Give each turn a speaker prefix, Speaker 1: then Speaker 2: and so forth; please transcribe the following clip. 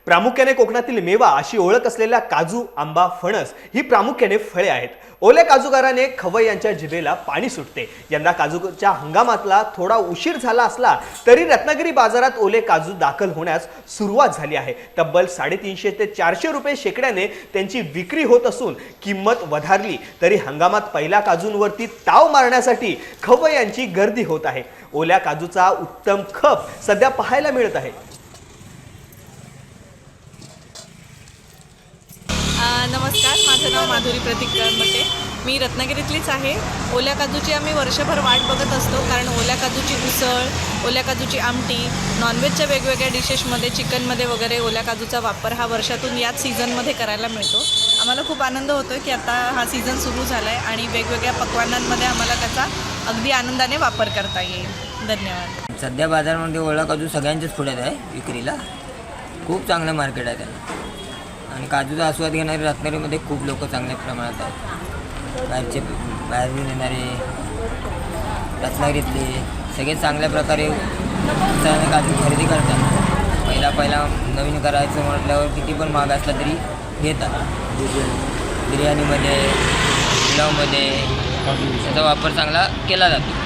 Speaker 1: प्रामुख्याने कोकणातील मेवा अशी ओळख असलेल्या काजू, आंबा, फणस ही प्रामुख्याने फळे आहेत. ओल्या काजूगाराने खवय्यांच्या जिभेला पाणी सुटते. यंदा काजूच्या हंगामातला थोडा उशीर झाला असला तरी रत्नागिरी बाजारात ओले काजू दाखल होण्यास सुरुवात झाली आहे. तब्बल 350 ते 400 रुपये शेकड्याने त्यांची विक्री होत असून किंमत वधारली तरी हंगामात पहिल्या काजूंवरती ताव मारण्यासाठी खवय्यांची गर्दी होत आहे. ओल्या काजूचा उत्तम खप सध्या पाहायला मिळत आहे.
Speaker 2: नमस्कार, माझं नाव माधुरी प्रतीक करमटे. मी रत्नागिरीतलीच आहे. ओल्या काजूची आम्ही वर्षभर वाट बघत असतो, कारण ओल्या काजूची उसळ, ओल्या काजूची आमटी, नॉनव्हेजच्या वेगवेगळ्या डिशेसमध्ये, चिकनमध्ये वगैरे ओल्या काजूचा वापर हा वर्षातून याच सीझनमध्ये करायला मिळतो. आम्हाला खूप आनंद होतो आहे की आता हा सीझन सुरू झाला आहे आणि वेगवेगळ्या पक्वान्नांमध्ये आम्हाला त्याचा अगदी आनंदाने वापर करता येईल. धन्यवाद.
Speaker 3: सध्या बाजारामध्ये ओला काजू सगळ्यांच्याच पुढ्यात आहे विक्रीला. खूप चांगलं मार्केट आहे त्याला आणि काजूचा आस्वाद घेणारे रत्नागिरीमध्ये खूप लोक चांगल्या प्रमाणात आहेत. बाहेरून येणारे रत्नागिरीतले सगळे चांगल्या प्रकारे काजू खरेदी करतात. पहिला नवीन करायचं म्हटल्यावर किती पण महाग असला तरी घेतात. बिर्याणीमध्ये, पुलावमध्ये त्याचा वापर चांगला केला जातो.